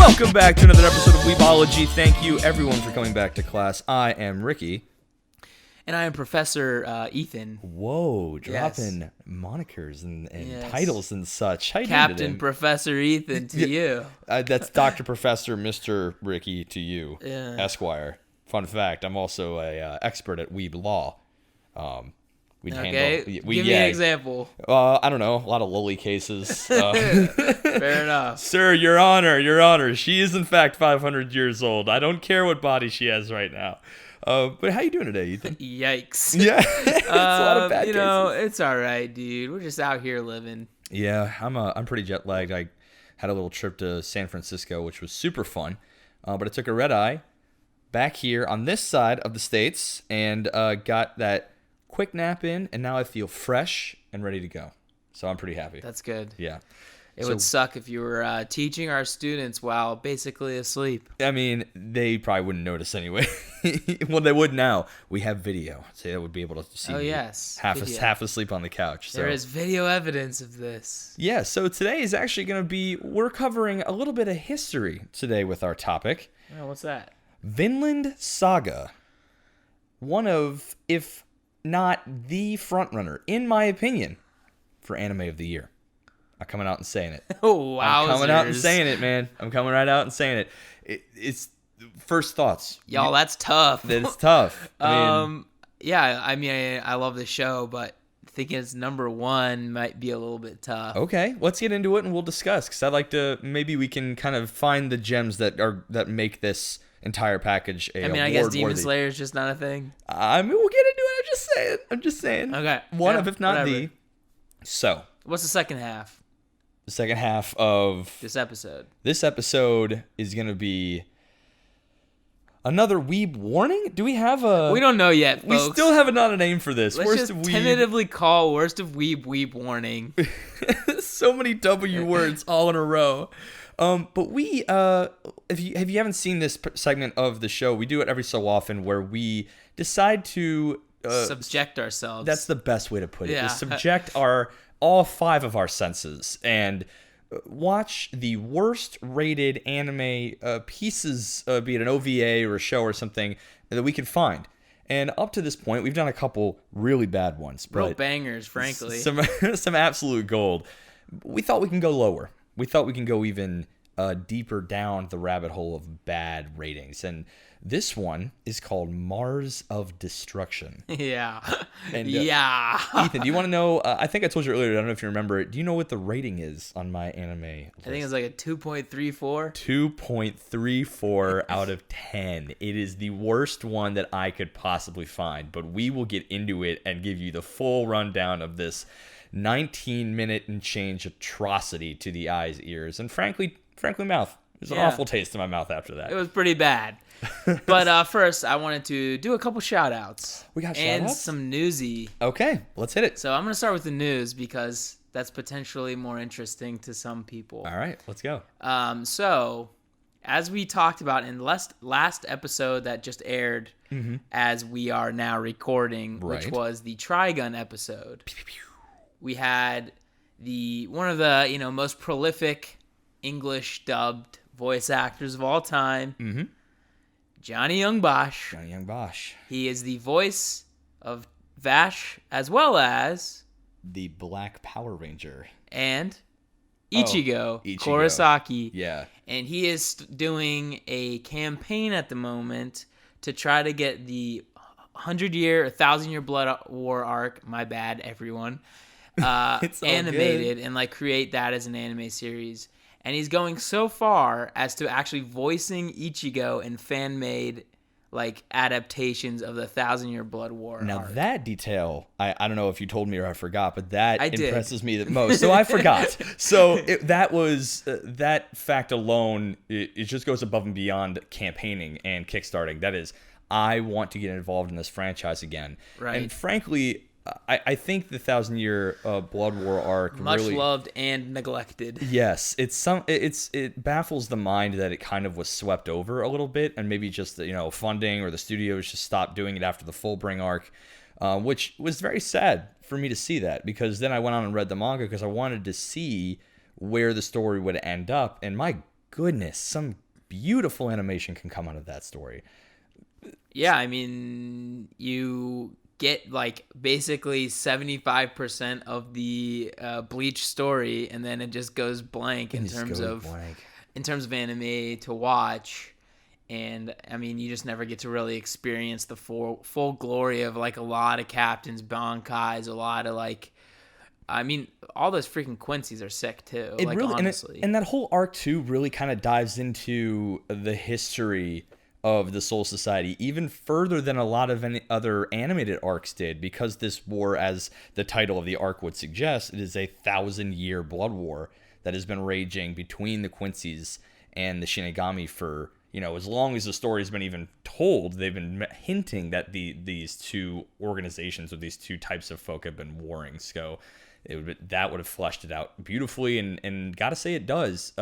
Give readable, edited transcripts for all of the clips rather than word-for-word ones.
Welcome back to another episode of Weebology. Thank you, everyone, for coming back to class. I am Ricky. And I am Professor Ethan. Whoa, dropping monikers and titles and such. How you doing Captain today? Professor Ethan to you. That's Dr. Professor Mr. Ricky to you, Yeah. Esquire. Fun fact, I'm also a expert at weeb law. Give me an example. I don't know, a lot of lily cases. Fair enough. Sir, Your Honor, she is in fact 500 years old. I don't care what body she has right now. But how you doing today, Ethan? Yikes. Yeah, it's a lot of bad cases. It's all right, dude. We're just out here living. Yeah, I'm pretty jet lagged. I had a little trip to San Francisco, which was super fun. But I took a red eye back here on this side of the States and got that quick nap in, and now I feel fresh and ready to go. So I'm pretty happy. That's good. Yeah. It would suck if you were teaching our students while basically asleep. I mean, they probably wouldn't notice anyway. Well, they would now. We have video, so they would be able to see me half asleep on the couch. So. There is video evidence of this. Yeah, so today is actually going to be, we're covering a little bit of history today with our topic. Oh, what's that? Vinland Saga. One of, if not the frontrunner, in my opinion, for anime of the year. I'm coming out and saying it. Oh, wow. I'm coming out and saying it, man. I'm coming right out and saying it. It's first thoughts. Y'all, that's tough. It's tough. I love the show, but thinking it's number one might be a little bit tough. Okay, let's get into it and we'll discuss, because I'd like to, maybe we can kind of find the gems that make this entire package I guess Demon Slayer is just not a thing. We'll get into it. I'm just saying. Okay. One of, if not the. So. What's the second half? The second half of this episode. This episode is going to be another weeb warning? Do we have a... We don't know yet, folks. We still have not a name for this. Let's just tentatively call Worst of Weeb warning. So many W words all in a row. But we, if you haven't seen this segment of the show, we do it every so often where we decide to... subject ourselves. That's the best way to put it. Yeah. Is subject all five of our senses and watch the worst rated anime pieces, be it an OVA or a show or something, that we can find. And up to this point, we've done a couple really bad ones. Real bangers, frankly. Some absolute gold. We thought we can go lower. We thought we can go even deeper down the rabbit hole of bad ratings. And this one is called Mars of Destruction. Yeah. And, yeah. Ethan, do you want to know? I think I told you earlier. I don't know if you remember it. Do you know what the rating is on my anime list? I think it's like a 2.34. 2.34 out of 10. It is the worst one that I could possibly find. But we will get into it and give you the full rundown of this 19-minute and change atrocity to the eyes, ears, and frankly mouth. There's an awful taste in my mouth after that. It was pretty bad. But first, I wanted to do a couple shout-outs. We got shout-outs? And some newsy. Okay, let's hit it. So I'm going to start with the news because that's potentially more interesting to some people. All right, let's go. So, as we talked about in last episode that just aired, as we are now recording, which was the Trigun episode, we had one of the most prolific English dubbed voice actors of all time, Johnny Young Bosch. Johnny Young Bosch. He is the voice of Vash as well as the Black Power Ranger and Ichigo. Kurosaki. Yeah. And he is doing a campaign at the moment to try to get the 100-year, 1,000-year Blood War arc, my bad, everyone, animated and create that as an anime series. And he's going so far as to actually voicing Ichigo in fan-made adaptations of the 1,000-year Blood War Now arc. That detail, I don't know if you told me or I forgot, but that impresses me the most. So I forgot. So that fact alone, it just goes above and beyond campaigning and kickstarting. That is, I want to get involved in this franchise again. Right. And frankly, I think the 1,000-year Blood War arc much really loved and neglected. Yes, it baffles the mind that it kind of was swept over a little bit, and maybe just funding or the studios just stopped doing it after the Fullbring arc, which was very sad for me to see that, because then I went on and read the manga because I wanted to see where the story would end up, and my goodness, some beautiful animation can come out of that story. Yeah, I mean, you get like basically 75% of the Bleach story, and then it just goes blank in terms of anime to watch. And I mean, you just never get to really experience the full glory of like a lot of captains, bankais, a lot of like, I mean, all those freaking Quincy's are sick too. It like really, honestly, and that whole arc too really kind of dives into the history of the Soul Society even further than a lot of any other animated arcs did, because this war, as the title of the arc would suggest, it is a 1,000-year blood war that has been raging between the Quincy's and the Shinigami for, as long as the story's been even told. They've been hinting that these two organizations or these two types of folk have been warring. So that would have fleshed it out beautifully, and gotta say it does.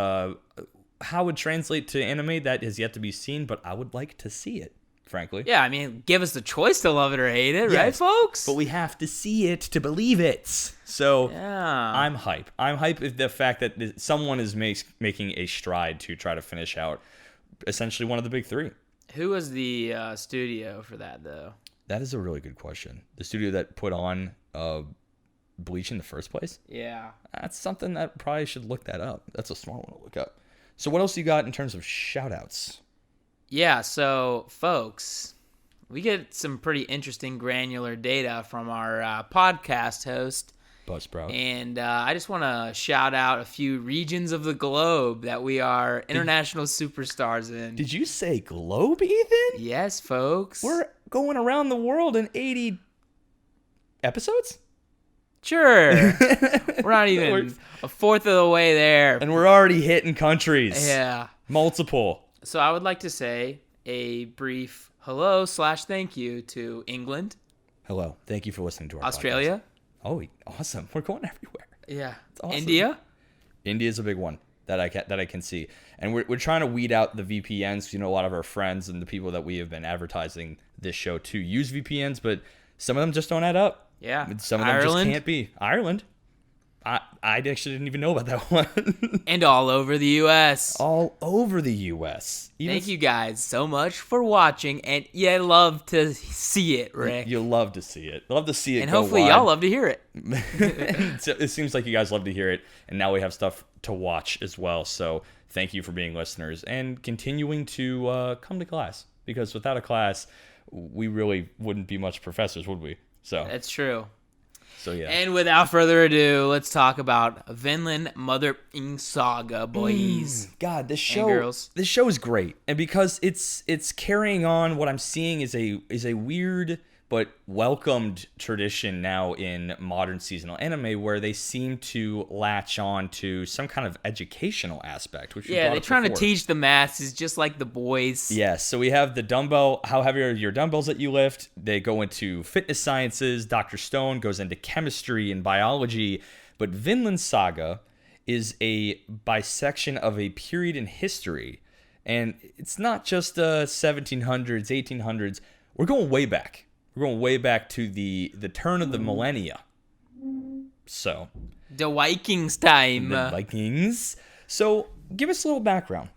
How it would translate to anime, that is yet to be seen, but I would like to see it, frankly. Yeah, I mean, give us the choice to love it or hate it, yes, right, folks? But we have to see it to believe it. So yeah. I'm hype. I'm hype with the fact that someone is making a stride to try to finish out essentially one of the big three. Who was the studio for that, though? That is a really good question. The studio that put on Bleach in the first place? Yeah. That's something that probably should look that up. That's a smart one to look up. So what else you got in terms of shoutouts? Yeah, so folks, we get some pretty interesting granular data from our podcast host, Buzzsprout. And I just want to shout out a few regions of the globe that we are international superstars in. Did you say globe, Ethan? Yes, folks. We're going around the world in 80 episodes? Sure. We're not even a fourth of the way there. And we're already hitting countries. Yeah. Multiple. So I would like to say a brief hello/thank you to England. Hello. Thank you for listening to our Australia. podcast. Oh, awesome. We're going everywhere. Yeah. It's awesome. India. India's a big one that I can see. And we're trying to weed out the VPNs. A lot of our friends and the people that we have been advertising this show to use VPNs, but some of them just don't add up. Yeah. Some of them just can't be. Ireland. I actually didn't even know about that one. And all over the U.S. All over the U.S. Thank you guys so much for watching, and you love to see it, Rick. You love to see it. Love to see it. And go hopefully wide. y'all love to hear it. It seems like you guys love to hear it, and now we have stuff to watch as well. So thank you for being listeners and continuing to come to class, because without a class, we really wouldn't be much professors, would we? So that's true. So yeah. And without further ado, let's talk about Vinland Saga, boys. God, this and girls. This show is great, and because it's carrying on what I'm seeing is a weird but welcomed tradition now in modern seasonal anime, where they seem to latch on to some kind of educational aspect. Which they're trying to teach the masses, just like the boys. Yes, so we have the dumbbell. How heavy are your dumbbells that you lift? They go into fitness sciences. Dr. Stone goes into chemistry and biology. But Vinland Saga is a bisection of a period in history, and it's not just 1700s, 1800s. We're going way back. We're going way back to the turn of the millennia. So, the Vikings time. The Vikings. So, give us a little background.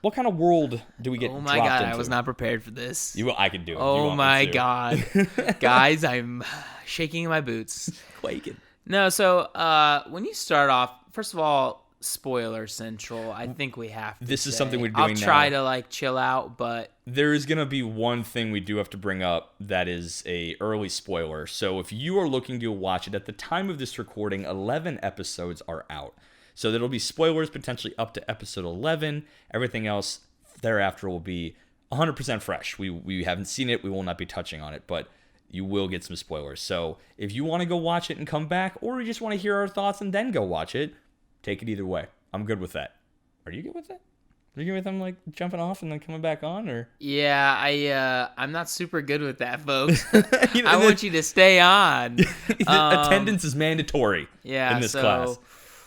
What kind of world do we get dropped into? Oh my god, I was not prepared for this. I can do it. Oh my god. Guys, I'm shaking in my boots. Quaking. No, so when you start off, first of all, spoiler central. I think we have to This is something we're doing now. I'll try to chill out, but there is going to be one thing we do have to bring up that is a early spoiler. So if you are looking to watch it, at the time of this recording, 11 episodes are out. So there'll be spoilers potentially up to episode 11. Everything else thereafter will be 100% fresh. We haven't seen it. We will not be touching on it, but you will get some spoilers. So if you want to go watch it and come back, or you just want to hear our thoughts and then go watch it, take it either way. I'm good with that. Are you good with that? Are you good with them jumping off and then coming back on, or? Yeah, I'm not super good with that, folks. I want you to stay on. Attendance is mandatory. Yeah, in this class.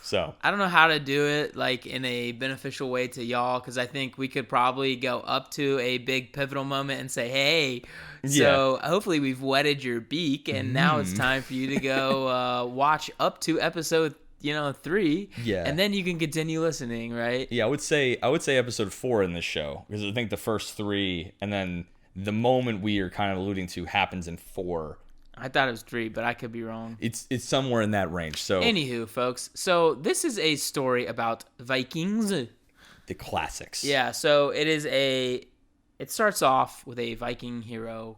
So I don't know how to do it in a beneficial way to y'all, because I think we could probably go up to a big pivotal moment and say, hey. So hopefully we've whetted your beak, and now it's time for you to go watch up to episode 3. Yeah. And then you can continue listening, right? Yeah, I would say episode 4 in this show, because I think the first 3, and then the moment we are kind of alluding to happens in 4. I thought it was 3, but I could be wrong. It's somewhere in that range. So anywho, folks, so this is a story about Vikings. The classics. Yeah, so it starts off with a Viking hero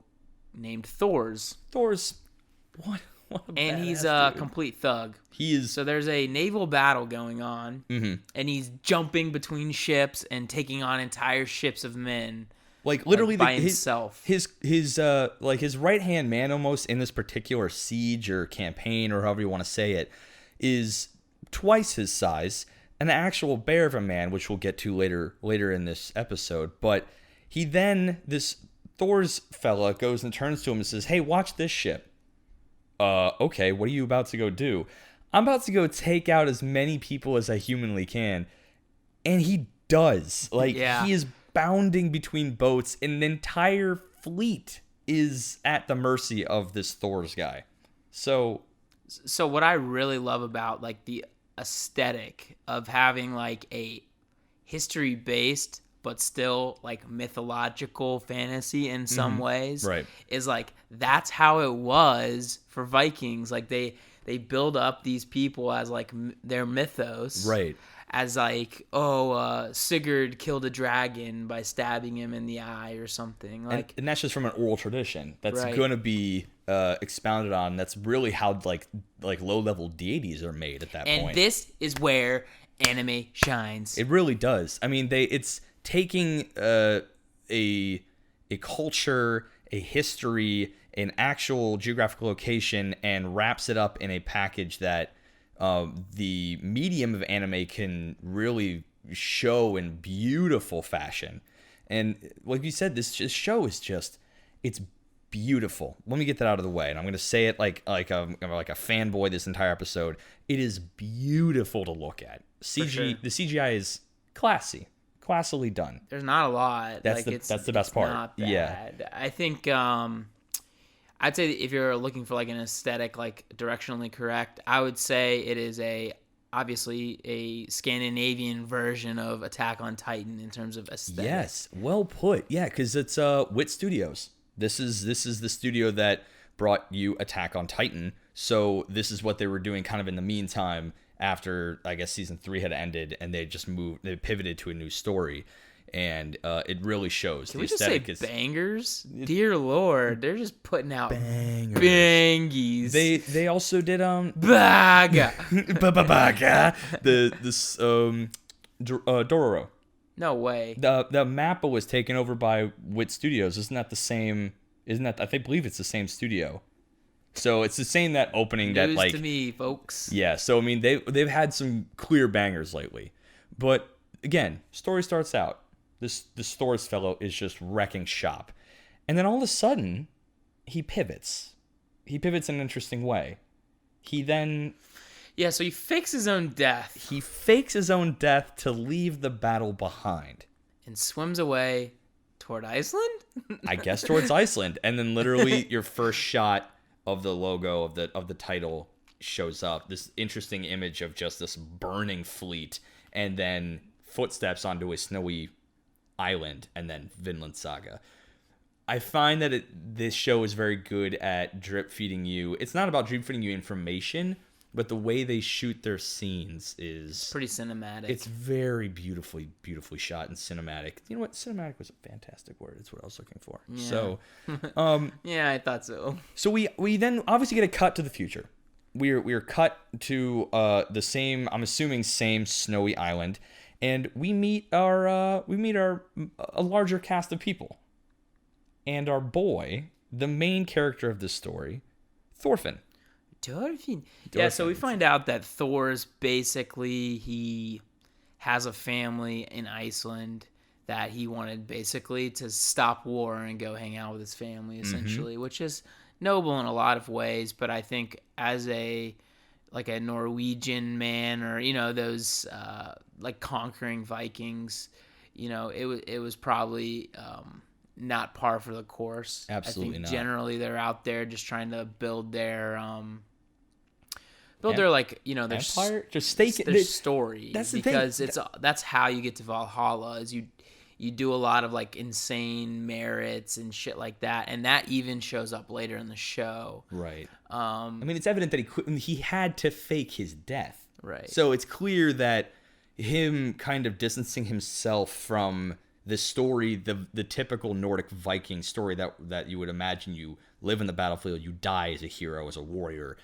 named Thor's. What a and he's badass a dude. complete thug. He is. So there's a naval battle going on, and he's jumping between ships and taking on entire ships of men. Like literally by himself. His right hand man almost in this particular siege or campaign or however you want to say it is twice his size, an actual bear of a man, which we'll get to later in this episode. But this Thor's fella goes and turns to him and says, "Hey, watch this ship." Okay, what are you about to go do? I'm about to go take out as many people as I humanly can. And he does. He is bounding between boats, and an entire fleet is at the mercy of this Thor's guy. So what I really love about the aesthetic of having a history based but still mythological fantasy in some ways, right, is that's how it was for Vikings. They build up these people as their mythos, right, as Sigurd killed a dragon by stabbing him in the eye or something. And that's just from an oral tradition that's right. going to be expounded on. That's really how low level deities are made at that point. And this is where anime shines. It really does. I mean, it's taking a culture, a history, an actual geographical location, and wraps it up in a package that the medium of anime can really show in beautiful fashion. And like you said, this show is it's beautiful. Let me get that out of the way, and I'm going to say it like a fanboy this entire episode. It is beautiful to look at. Sure. The CGI is classily done. There's not a lot. That's the best part. Not bad. Yeah. I think I'd say that if you're looking for an aesthetic directionally correct, I would say it is obviously a Scandinavian version of Attack on Titan in terms of aesthetic. Yes, well put. Yeah, because it's Wit Studios. This is the studio that brought you Attack on Titan. So this is what they were doing kind of in the meantime after, I guess, season 3 had ended, and they pivoted to a new story. And it really shows. Can we just say bangers? Dear Lord, they're just putting out bangies. They also did Baga Dororo. No way. The Mappa was taken over by Wit Studios. Isn't that the same? I believe it's the same studio. So it's the same that opening News that to me, folks. Yeah. So I mean they've had some clear bangers lately, but again, story starts out. This Thor's fellow is just wrecking shop, and then all of a sudden he pivots. He pivots in an interesting way. He then. Yeah, so he fakes his own death. He fakes his own death to leave the battle behind. And swims away toward Iceland? I guess towards Iceland. And then literally your first shot of the logo of the title shows up. This interesting image of just this burning fleet, and then footsteps onto a snowy island, and then Vinland Saga. I find that this show is very good at drip feeding you. It's not about drip feeding you information, but the way they shoot their scenes is pretty cinematic. It's very beautifully shot and cinematic. You know what? Cinematic was a fantastic word. It's what I was looking for. Yeah. So, yeah, I thought so. So we then obviously get a cut to the future. We're cut to the same, I'm assuming, same snowy island, and we meet a larger cast of people, and our boy, the main character of this story, Thorfinn. Yeah, so we find out that Thor's he has a family in Iceland that he wanted basically to stop war and go hang out with his family, essentially, which is noble in a lot of ways. But I think as a Norwegian man, or those conquering Vikings, it was probably not par for the course. Absolutely I think not. Generally they're out there just trying to build their build their like their empire, just stake their story. That's the because thing. that's how you get to Valhalla is you do a lot of like insane merits and shit like that, and that even shows up later in the show. Right. I mean, it's evident that he had to fake his death. Right. So it's clear that him kind of distancing himself from the story, the typical Nordic Viking story that you would imagine. You live in the battlefield, you die as a hero, as a warrior.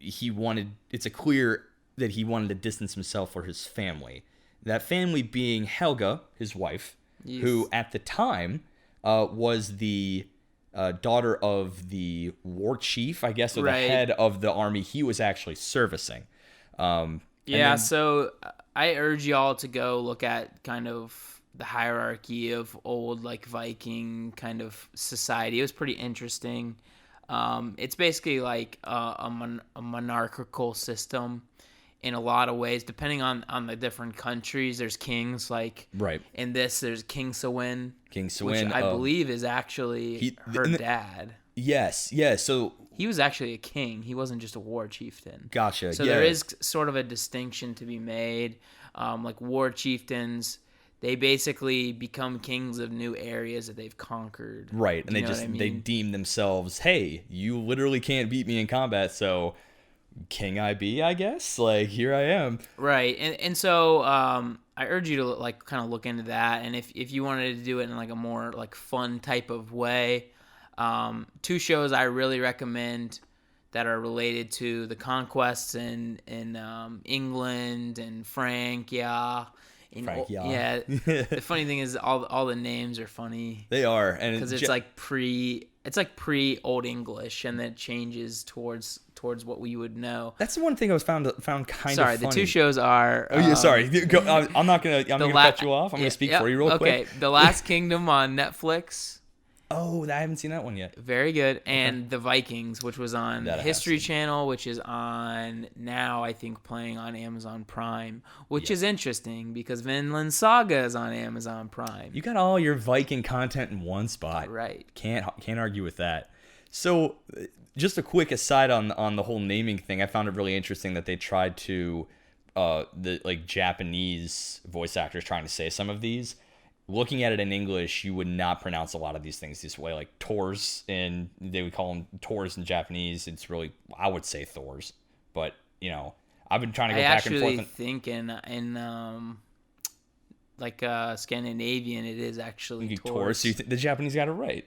It's clear that he wanted to distance himself for his family. That family being Helga, his wife, yes, who at the time was the daughter of the war chief, I guess, or the head of the army he was actually servicing. So I urge y'all to go look at kind of the hierarchy of old like Viking kind of society. It was pretty interesting. It's basically like a monarchical system in a lot of ways, depending on the different countries. There's kings, like in this, there's King Sewin, which I believe is actually her dad. Yes. So he was actually a king. He wasn't just a war chieftain. Gotcha. So there is sort of a distinction to be made. Like war chieftains, they basically become kings of new areas that they've conquered. Right, and they deem themselves, hey, you literally can't beat me in combat, so king I be, I guess. Like, here I am. Right, and so I urge you to like kind of look into that, and if you wanted to do it in like a more like fun type of way, two shows I really recommend that are related to the conquests in England and Francia. Yeah. The funny thing is all the names are funny. They are, and because it's like pre Old English, and then it changes towards what we would know. That's the one thing I was found kind of funny. Sorry, the two shows are. Sorry. Go, I'm not gonna cut you off. I'm gonna speak for you real quick. Okay, The Last Kingdom on Netflix. Oh, I haven't seen that one yet. Very good. And The Vikings, which was on History Channel, which is on now, I think, playing on Amazon Prime, which is interesting because Vinland Saga is on Amazon Prime. You got all your Viking content in one spot. Right. Can't argue with that. So, just a quick aside on the whole naming thing, I found it really interesting that they tried to, the like Japanese voice actors trying to say some of these. Looking at it in English, you would not pronounce a lot of these things this way. Like Tors, and they would call them Tors in Japanese. It's really, I would say Thors. But, I've been trying to go back and forth. I actually think in Scandinavian, it is actually Tors. So the Japanese got it right.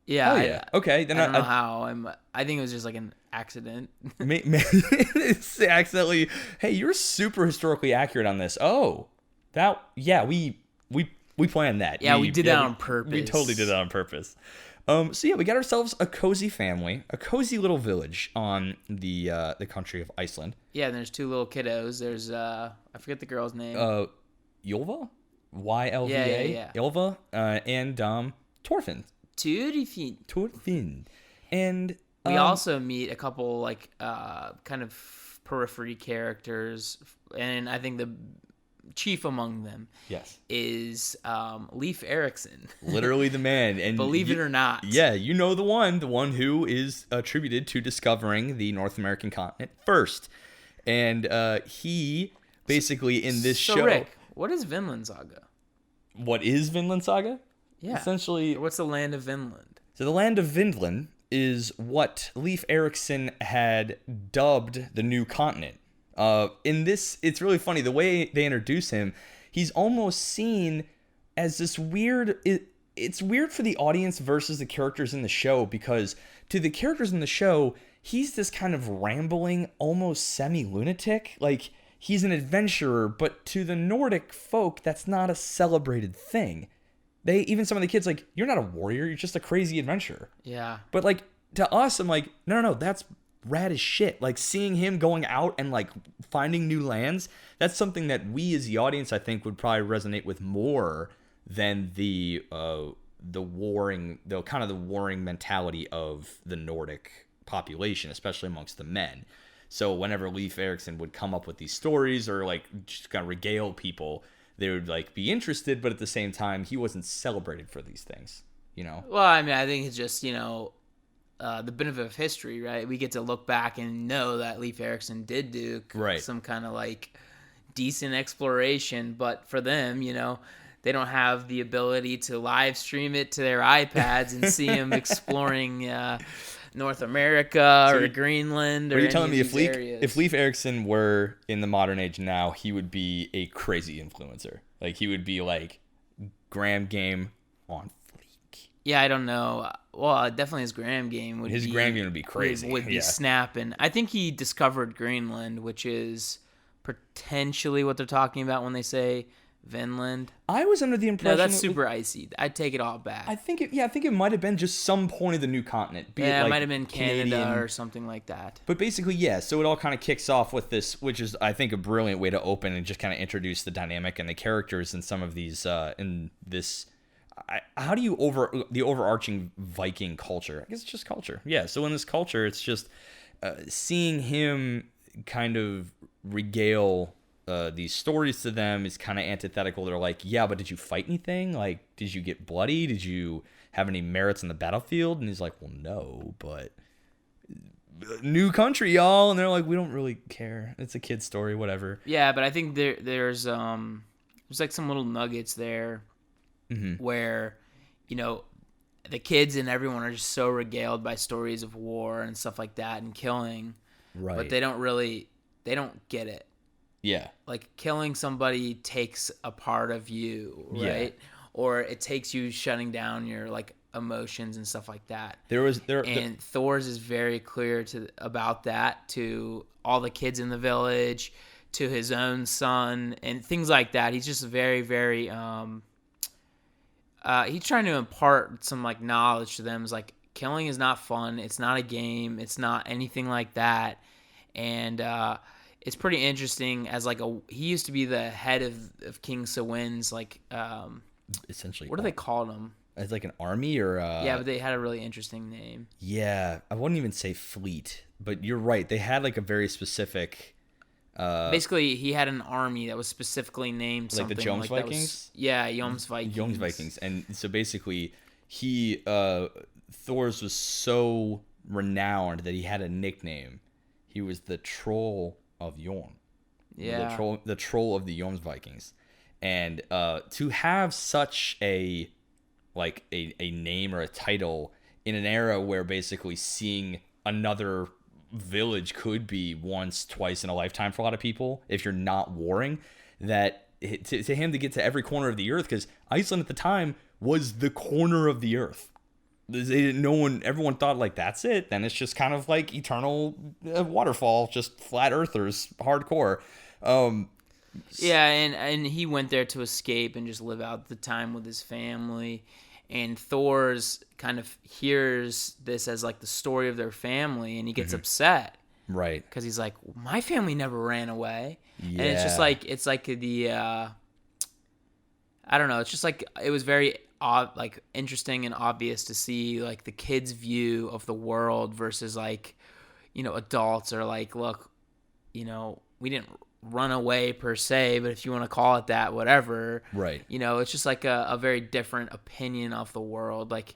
Yeah. Oh, yeah. Okay. Then I don't know how. I think it was just like an accident. It's accidentally, hey, you're super historically accurate on this. Oh, we planned that. Yeah, we did that on purpose. We totally did that on purpose. So yeah, we got ourselves a cozy family, a cozy little village on the country of Iceland. Yeah, and there's two little kiddos. There's I forget the girl's name. Ylva, Ylva, yeah. Ylva, and Thorfinn. Thorfinn, and we also meet a couple like kind of periphery characters, and I think the chief among them is Leif Erikson. Literally the man. And believe it or not. Yeah, the one who is attributed to discovering the North American continent first. And he basically in this show. Rick, what is Vinland Saga? What is Vinland Saga? Yeah. Essentially, what's the land of Vinland? So the land of Vinland is what Leif Erikson had dubbed the new continent. In this, it's really funny the way they introduce him. He's almost seen as this weird. It's weird for the audience versus the characters in the show, because to the characters in the show, he's this kind of rambling, almost semi-lunatic. Like, he's an adventurer, but to the Nordic folk, that's not a celebrated thing. Even some of the kids, like, you're not a warrior, you're just a crazy adventurer. Yeah. But like, to us, I'm like, no, that's rad as shit. Like, seeing him going out and like finding new lands, that's something that we as the audience, I think, would probably resonate with more than the warring mentality of the Nordic population, especially amongst the men. So whenever Leif Erikson would come up with these stories or like just kind of regale people, they would like be interested, but at the same time, he wasn't celebrated for these things, Well, I mean, I think it's just, the benefit of history, right? We get to look back and know that Leif Erikson did do some kind of like decent exploration, but for them, they don't have the ability to live stream it to their iPads and see him exploring North America or Greenland. Or are you telling me areas. if Leif Erikson were in the modern age now, he would be a crazy influencer? Like he would be like Graham game on fleek. Yeah, I don't know. Well, definitely his Graham game would be crazy. Would be snapping. I think he discovered Greenland, which is potentially what they're talking about when they say Vinland. I was under the impression that's super icy. I'd take it all back. I think it might have been just some point of the new continent. It might have been Canada or something like that. But basically, yeah. So it all kind of kicks off with this, which is I think a brilliant way to open and just kind of introduce the dynamic and the characters in some of these in this. How do you the overarching Viking culture? I guess it's just culture. Yeah. So in this culture, it's just seeing him kind of regale these stories to them is kind of antithetical. They're like, yeah, but did you fight anything? Like, did you get bloody? Did you have any merits on the battlefield? And he's like, well, no, but new country, y'all. And they're like, we don't really care. It's a kid's story, whatever. Yeah, but I think there's like some little nuggets there where, the kids and everyone are just so regaled by stories of war and stuff like that and killing. Right. But they don't get it. Yeah. Like killing somebody takes a part of you, right? Yeah. Or it takes you shutting down your like emotions and stuff like that. Thor's is very clear about that to all the kids in the village, to his own son and things like that. He's just very, very he's trying to impart some like knowledge to them. It's like killing is not fun. It's not a game. It's not anything like that. And it's pretty interesting as like he used to be the head of King Sewin's like essentially. What do they call him? As like an army or yeah, but they had a really interesting name. Yeah, I wouldn't even say fleet, but you're right. They had like a very specific. Basically, he had an army that was specifically named like something the Joms like Vikings. Joms Vikings. Joms Vikings, and so basically, Thor's was so renowned that he had a nickname. He was the Troll of Jorm. Yeah. The troll of the Joms Vikings. And to have such a name or a title in an era where basically seeing another village could be once, twice in a lifetime for a lot of people, if you're not warring, that to him to get to every corner of the earth, because Iceland at the time was the corner of the earth. Everyone thought like that's it. Then it's just kind of like eternal waterfall, just flat earthers, hardcore. Yeah, and he went there to escape and just live out the time with his family. And Thor's kind of hears this as like the story of their family, and he gets upset, right? Because he's like, my family never ran away, yeah. And it's just like the I don't know. It's just like it was very like interesting and obvious to see like the kids' view of the world versus like adults are like, look, we didn't run away per se, but if you want to call it that, whatever, right? It's just like a very different opinion of the world. Like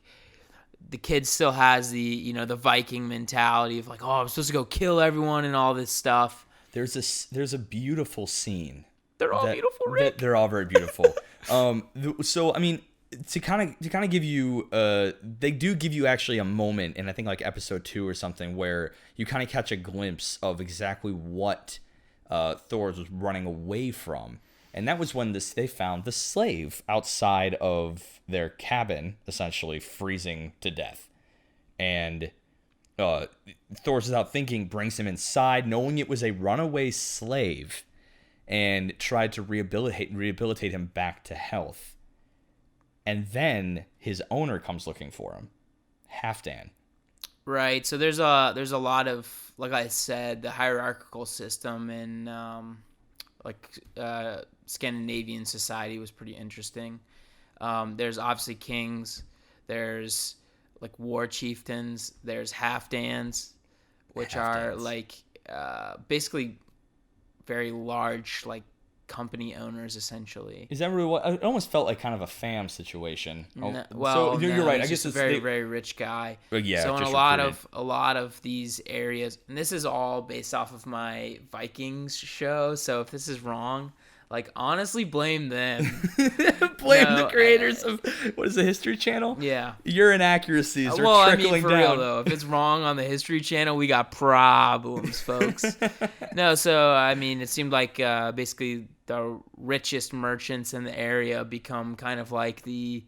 the kid still has the the Viking mentality of like, oh, I'm supposed to go kill everyone and all this stuff. There's a beautiful scene. They're all beautiful, Rick. They're all very beautiful. So I mean, to kind of give you they do give you actually a moment in I think like episode 2 or something where you kind of catch a glimpse of exactly what Thor was running away from, and that was when they found the slave outside of their cabin, essentially freezing to death, and Thor's without thinking brings him inside, knowing it was a runaway slave, and tried to rehabilitate him back to health. And then his owner comes looking for him, Halfdan. Right. So there's a lot of, like I said, the hierarchical system in Scandinavian society was pretty interesting. There's obviously kings. There's like war chieftains. There's Halfdans, which are like basically very large like company owners essentially. Is that really what? It almost felt like kind of a fam situation. No, so you're right. He's I guess just a it's very rich guy. Yeah. So in just a lot of these areas, and this is all based off of my Vikings show. So if this is wrong, like honestly, blame them. Blame the creators of what is the History Channel? Yeah, your inaccuracies are well, trickling I mean, for down. real though, if it's wrong on the History Channel, we got problems, folks. No, so I mean, it seemed like basically the richest merchants in the area become kind of like the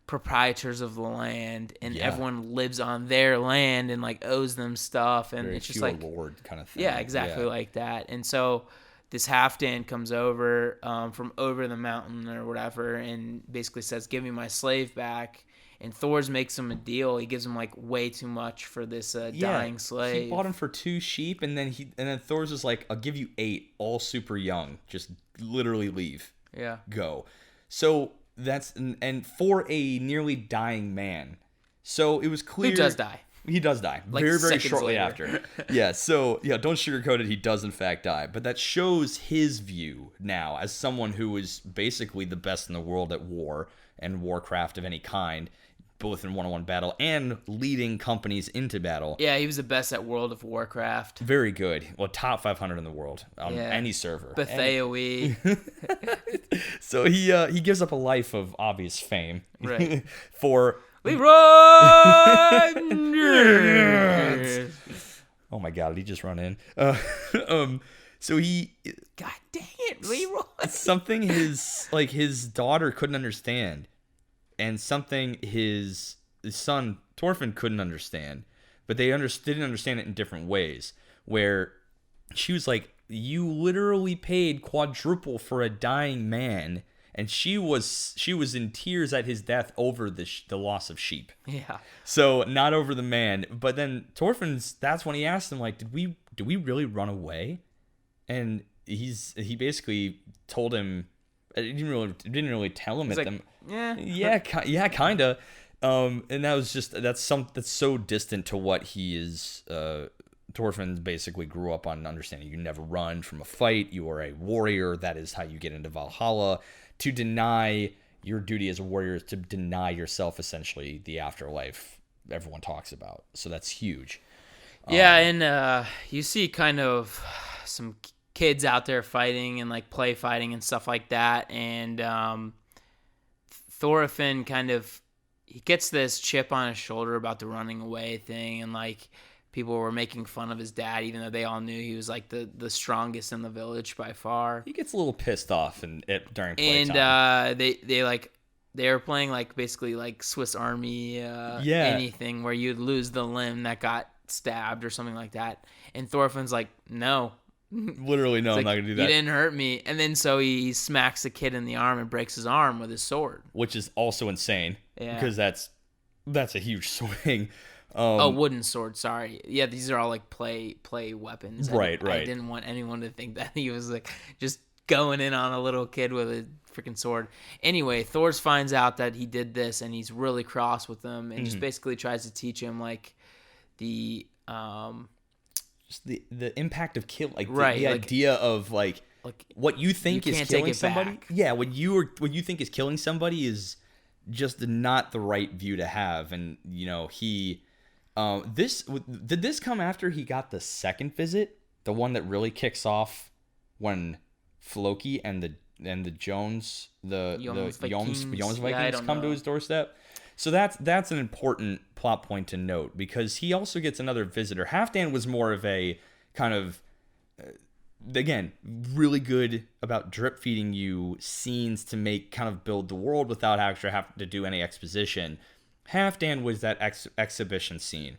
proprietors of the land, and everyone lives on their land and like owes them stuff, and Very it's just like lord kind of thing. Yeah, exactly like that. And so this halfdan comes over from over the mountain or whatever, and basically says, "Give me my slave back." And Thor's makes him a deal. He gives him like way too much for this dying slave. He bought him for 2 sheep, and then Thor's just like, "I'll give you 8, all super young. Just literally leave. Yeah, go." So that's and for a nearly dying man. So it was clear who does die. He does die like very shortly later. after. Yeah, so don't sugarcoat it. He does in fact die, but that shows his view now as someone who is basically the best in the world at war and warcraft of any kind, both in one-on-one battle and leading companies into battle. Yeah, he was the best at World of Warcraft. Very good. Well, top 500 in the world on any server. Bethea-wee. So he gives up a life of obvious fame, right? For Leroy. Oh my God! Did he just run in? So he. God dang it, Leroy! Something his daughter couldn't understand, and something his son Thorfinn couldn't understand, but they didn't understand it in different ways. Where she was like, "You literally paid quadruple for a dying man." And she was in tears at his death over the loss of sheep. Yeah. So not over the man, but then that's when he asked him, like, did we really run away? And he basically told him, he didn't really tell him at them. Yeah, kinda. And that was that's so distant to what he is. Thorfinn basically grew up on understanding you never run from a fight. You are a warrior. That is how you get into Valhalla. To deny your duty as a warrior is to deny yourself, essentially, the afterlife everyone talks about. So that's huge. Yeah, and you see kind of some kids out there fighting and like play fighting and stuff like that. And Thorfinn he gets this chip on his shoulder about the running away thing, and like people were making fun of his dad, even though they all knew he was like the strongest in the village by far. He gets a little pissed off during playtime. And they were playing like basically like Swiss Army anything where you'd lose the limb that got stabbed or something like that. And Thorfinn's like, no. Literally, no, I'm not gonna do that. You didn't hurt me. And then so he smacks the kid in the arm and breaks his arm with his sword, which is also insane. Yeah, because that's a huge swing. Wooden sword. Sorry. Yeah, these are all like play weapons. Right. I didn't want anyone to think that he was like just going in on a little kid with a freaking sword. Anyway, Thor finds out that he did this, and he's really cross with him, and just basically tries to teach him like the just the impact of kill, like right, the idea of like what you think is killing somebody. Back. Yeah, what you think is killing somebody is just not the right view to have, and he. Did this come after he got the second visit, the one that really kicks off when Floki and the Jones the Vikings come to his doorstep? So that's an important plot point to note, because he also gets another visitor. Halfdan was more of a kind of again really good about drip feeding you scenes to kind of build the world without actually having to do any exposition. Halfdan was that exhibition scene.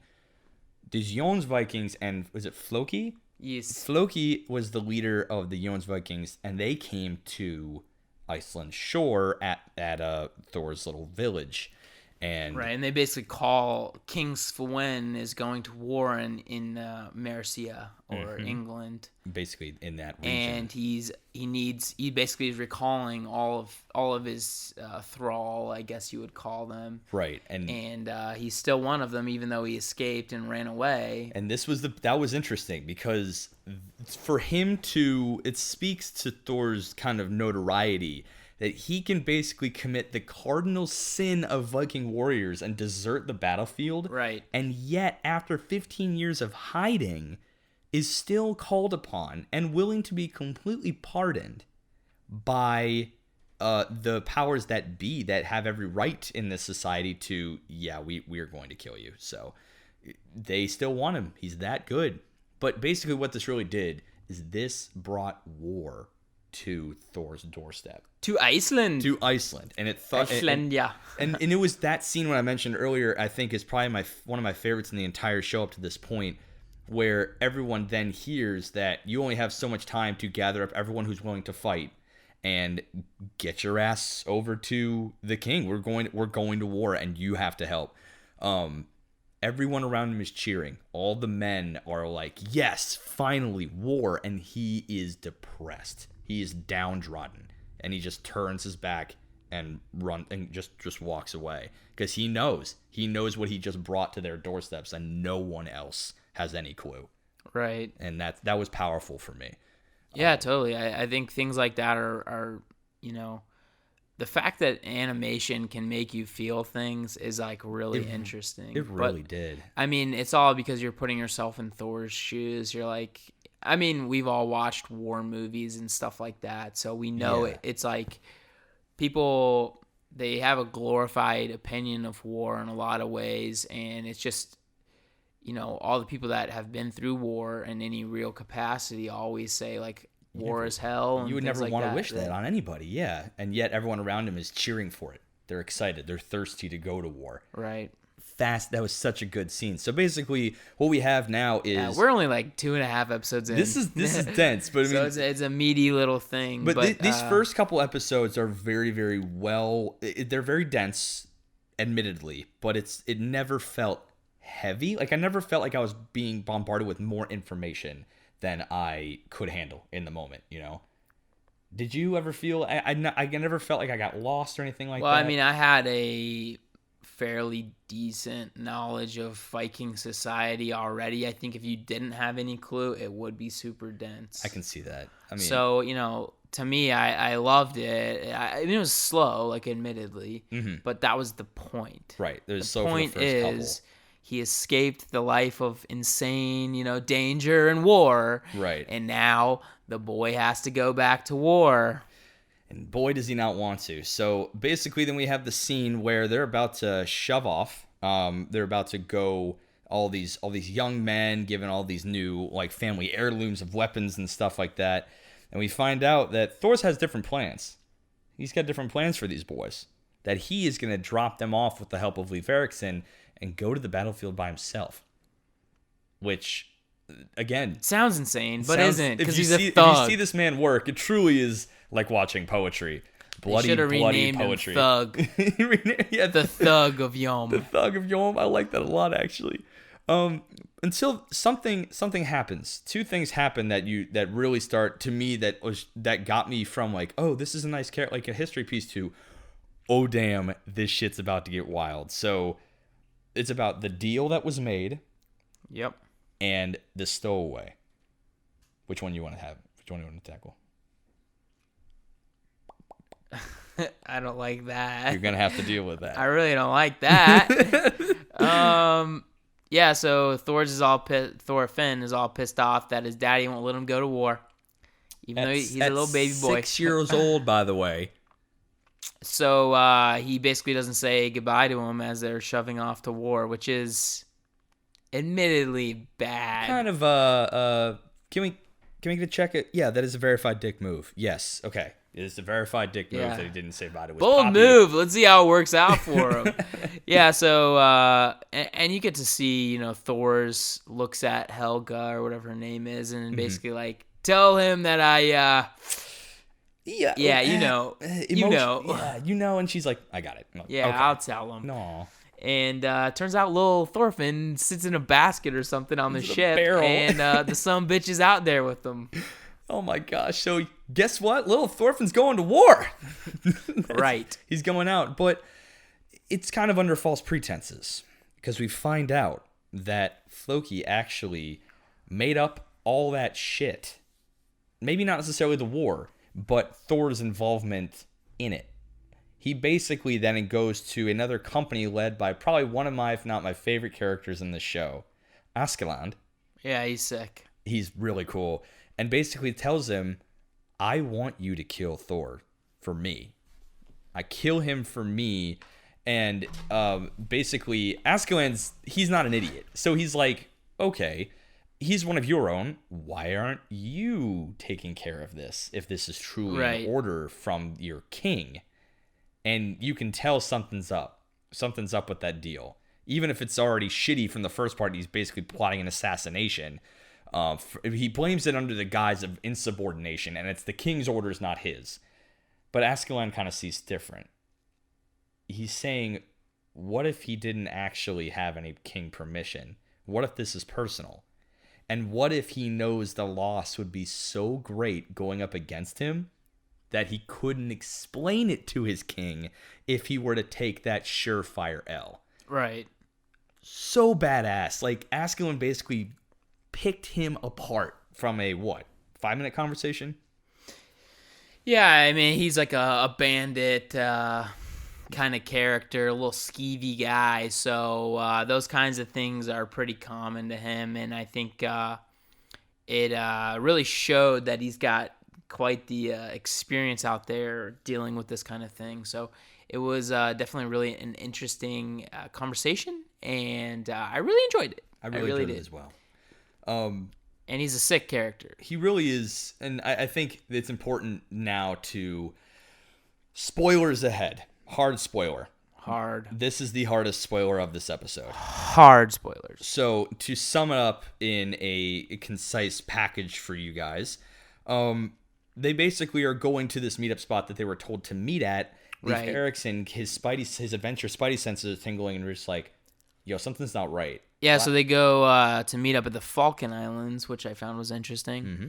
These Jons Vikings, and was it Floki? Yes. Floki was the leader of the Jons Vikings, and they came to Iceland's shore at Thor's little village. And right, and they basically call King Sven is going to war in Mercia or England, basically in that region. And he basically is recalling all of his thrall, I guess you would call them. Right, and he's still one of them, even though he escaped and ran away. And that was interesting because for him it speaks to Thor's kind of notoriety that he can basically commit the cardinal sin of Viking warriors and desert the battlefield. Right. And yet, after 15 years of hiding, is still called upon and willing to be completely pardoned by the powers that be that have every right in this society to, we are going to kill you. So they still want him. He's that good. But basically what this really did is this brought war to Thor's doorstep. To Iceland. And it Iceland, yeah. And it was that scene when I mentioned earlier, I think is probably one of my favorites in the entire show up to this point, where everyone then hears that you only have so much time to gather up everyone who's willing to fight and get your ass over to the king. We're going to war and you have to help. Everyone around him is cheering. All the men are like, yes, finally, war. And he is depressed. He is downtrodden. And he just turns his back and just walks away. Because he knows what he just brought to their doorsteps, and no one else has any clue. Right. And that was powerful for me. Yeah, totally. I think things like that are the fact that animation can make you feel things is like really interesting. It really did. I mean, it's all because you're putting yourself in Thor's shoes. You're like, I mean, we've all watched war movies and stuff like that, so we know it's like people, they have a glorified opinion of war in a lot of ways, and it's just, all the people that have been through war in any real capacity always say, like, war is hell. And you would never want to wish that right? on anybody, yeah. And yet everyone around him is cheering for it. They're excited. They're thirsty to go to war. Right. That was such a good scene. So basically, what we have now is we're only like 2.5 episodes in. This is dense, but I mean, so it's a meaty little thing. But these first couple episodes are very, very well. They're very dense, admittedly, but it never felt heavy. Like I never felt like I was being bombarded with more information than I could handle in the moment. Did you ever feel? I never felt like I got lost or anything like that. Well, I mean, I had a fairly decent knowledge of Viking society already. I think if you didn't have any clue, it would be super dense. I can see that. I mean, so to me, I loved it. I mean, it was slow, like admittedly, but that was the point. Right. The point is, he escaped the life of insane, danger and war. Right. And now the boy has to go back to war. And boy, does he not want to. So basically, then we have the scene where they're about to shove off. They're about to go. All these young men given all these new like family heirlooms of weapons and stuff like that. And we find out that Thor has different plans. He's got different plans for these boys. That he is going to drop them off with the help of Leif Erikson and go to the battlefield by himself. Which, again, sounds insane, but isn't, because he's a thug. If you see this man work, it truly is like watching poetry. Bloody poetry. Him Thug. Yeah, the Thug of Yom. The Thug of Yom. I like that a lot, actually. Until something happens. Two things happen that really start to me that got me from like, oh, this is a nice like a history piece to, oh damn, this shit's about to get wild. So it's about the deal that was made. Yep. And the stowaway. Which one you want to have? Which one you want to tackle? I don't like that. You're gonna have to deal with that. I really don't like that. Yeah. So Thor Finn is all pissed off that his daddy won't let him go to war, even though he's a little baby boy. 6 years old, by the way. So he basically doesn't say goodbye to him as they're shoving off to war, which is admittedly bad. Kind of can we get a check it? Yeah, that is a verified dick move. Yes. Okay. It is a verified dick move that he didn't say bye to his bold Poppy. Move. Let's see how it works out for him. Yeah, so and you get to see, Thor's looks at Helga or whatever her name is, and basically like tell him that Yeah, Yeah, you know. Yeah, you know. And she's like, I got it. Like, Yeah, okay. I'll tell him. No. And turns out little Thorfinn sits in a basket or something on the He's in a ship, barrel. and the son bitch is out there with them. Oh my gosh. So guess what? Little Thorfinn's going to war. Right. He's going out. But it's kind of under false pretenses because we find out that Floki actually made up all that shit. Maybe not necessarily the war, but Thor's involvement in it. He basically then goes to another company led by probably one of my, if not my favorite characters in the show, Askeland. Yeah, he's sick. He's really cool. And basically tells him, I want you to kill Thor for me. I kill him for me. And basically, Askeland's, he's not an idiot. So he's like, okay, he's one of your own. Why aren't you taking care of this if this is truly an order from your king? And you can tell something's up. Something's up with that deal. Even if it's already shitty from the first part, he's basically plotting an assassination. He blames it under the guise of insubordination, and it's the king's orders, not his. But Askeland kind of sees different. He's saying, what if he didn't actually have any king permission? What if this is personal? And what if he knows the loss would be so great going up against him that he couldn't explain it to his king if he were to take that surefire L? Right. So badass. Like, Askeland basically picked him apart from a, 5-minute conversation? Yeah, I mean, he's like a bandit kind of character, a little skeevy guy. So those kinds of things are pretty common to him. And I think it really showed that he's got quite the experience out there dealing with this kind of thing. So it was definitely really an interesting conversation, and I really enjoyed it. I really enjoyed it as well. And he's a sick character. He really is, and I think it's important now to spoilers ahead. Hard spoiler. Hard. This is the hardest spoiler of this episode. Hard spoilers. So to sum it up in a concise package for you guys, they basically are going to this meetup spot that they were told to meet at. Leif Erikson, his adventure spidey senses are tingling, and we're just like, yo, something's not right. Yeah, so they go to meet up at the Falkland Islands, which I found was interesting. Mm-hmm.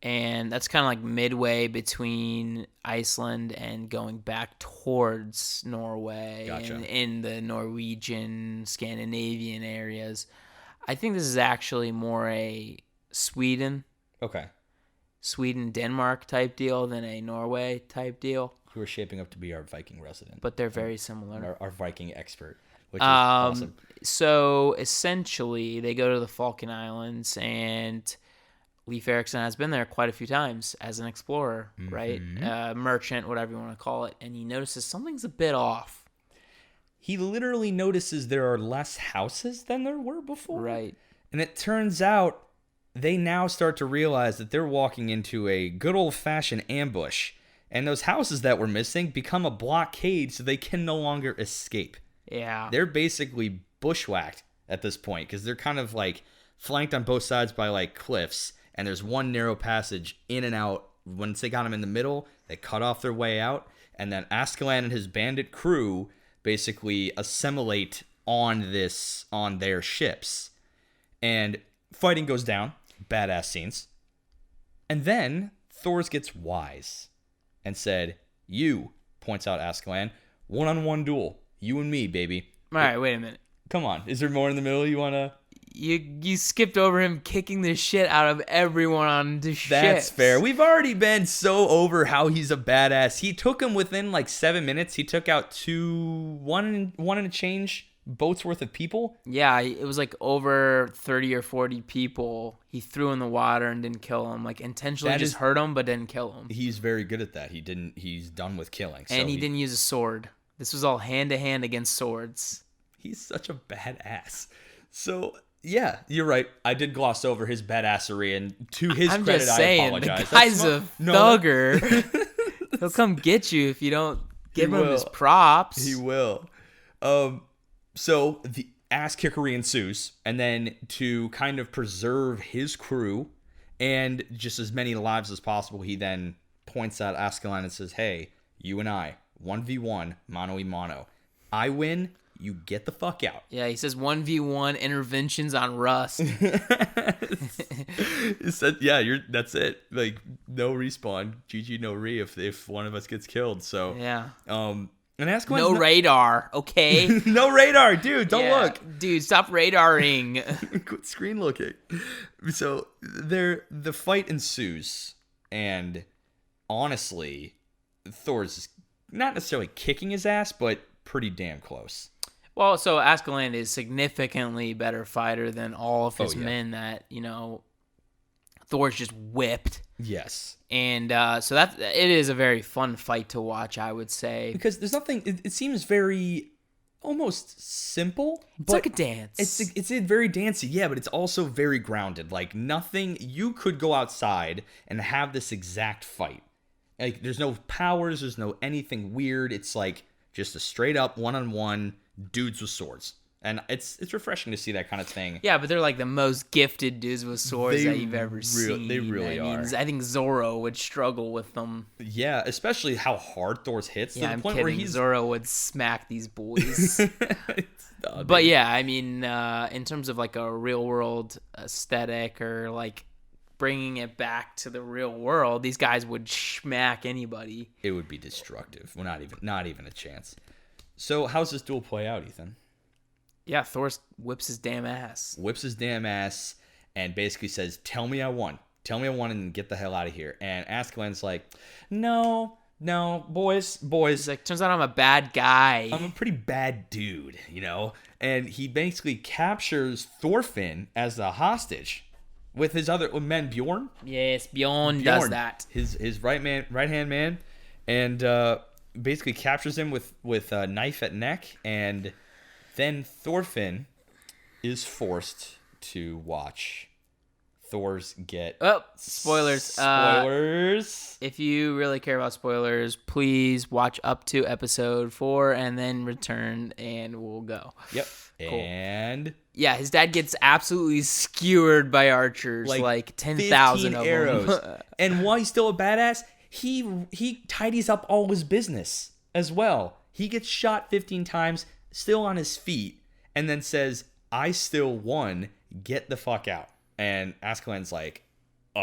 And that's kind of like midway between Iceland and going back towards Norway. Gotcha. And in the Norwegian, Scandinavian areas. I think this is actually more a Sweden, Denmark type deal than a Norway type deal. Who are shaping up to be our Viking resident. But they're very similar. Our Viking expert, which is awesome. So essentially, they go to the Falkland Islands, and Leif Erikson has been there quite a few times as an explorer, right? Merchant, whatever you want to call it. And he notices something's a bit off. He literally notices there are less houses than there were before. Right. And it turns out they now start to realize that they're walking into a good old-fashioned ambush. And those houses that were missing become a blockade so they can no longer escape. Yeah. They're basically bushwhacked at this point because they're kind of like flanked on both sides by like cliffs. And there's one narrow passage in and out. Once they got them in the middle, they cut off their way out. And then Askeland and his bandit crew basically assimilate on their ships. And fighting goes down. Badass scenes. And then Thor gets wise and said, you, points out Askeland, one-on-one duel. You and me, baby. All right, wait a minute. Come on. Is there more in the middle you want to... You skipped over him kicking the shit out of everyone on the ship. That's fair. We've already been so over how he's a badass. He took him within like 7 minutes. He took out one and a change boats worth of people. Yeah, it was like over 30 or 40 people he threw in the water and didn't kill them. Like intentionally just hurt them, but didn't kill them. He's very good at that. He's done with killing. And he didn't use a sword. This was all hand-to-hand against swords. He's such a badass. So... yeah, you're right. I did gloss over his badassery, and to his credit, I apologize. The guy's a thugger. He'll come get you if you don't give him his props. He will. So the ass kickery ensues, and then to kind of preserve his crew and just as many lives as possible, he then points out Ascalon and says, hey, you and I, 1v1, mano y mano. I win, you get the fuck out. Yeah, he says 1v1 interventions on Rust. He said, yeah, that's it. Like, no respawn. GG, no re if one of us gets killed. So, yeah. And Ascalon. No radar, okay? No radar, dude. Don't look. Dude, stop radaring. Quit screen looking. So, the fight ensues. And honestly, Thor's not necessarily kicking his ass, but pretty damn close. Well, so Ascalon is significantly better fighter than all of his men that, Thor's just whipped. Yes. And so it is a very fun fight to watch, I would say. Because there's nothing, it seems very almost simple. It's like a dance. It's very dancey, yeah, but it's also very grounded. Like nothing, you could go outside and have this exact fight. Like there's no powers, there's no anything weird. It's like just a straight up one-on-one dudes with swords. And it's refreshing to see that kind of thing. Yeah, but they're like the most gifted dudes with swords that you've ever seen. They really are. I think Zoro would struggle with them. Yeah, especially how hard Thor's hits. Yeah, to the I'm point kidding. Where Zoro would smack these boys. But yeah, I mean, in terms of like a real world aesthetic or like bringing it back to the real world, these guys would smack anybody. It would be destructive. Well, not even a chance. So how's this duel play out, Ethan? Yeah, Thor whips his damn ass. And basically says, tell me I won. Tell me I won and get the hell out of here. And Ascalon's like, no, boys. He's like, turns out I'm a bad guy. I'm a pretty bad dude, And he basically captures Thorfinn as a hostage with his other men, Bjorn. Yes, Bjorn does that. His right-hand man. And basically captures him with a knife at neck. And then Thorfinn is forced to watch Thor's get... Oh, spoilers. Spoilers. If you really care about spoilers, please watch up to episode 4 and then return and we'll go. Yep. Cool. And... yeah, his dad gets absolutely skewered by archers, like 10,000 of arrows. them. And while he's still a badass, he tidies up all his business as well. He gets shot 15 times, still on his feet, and then says, I still won, get the fuck out. And Ascalon's like, you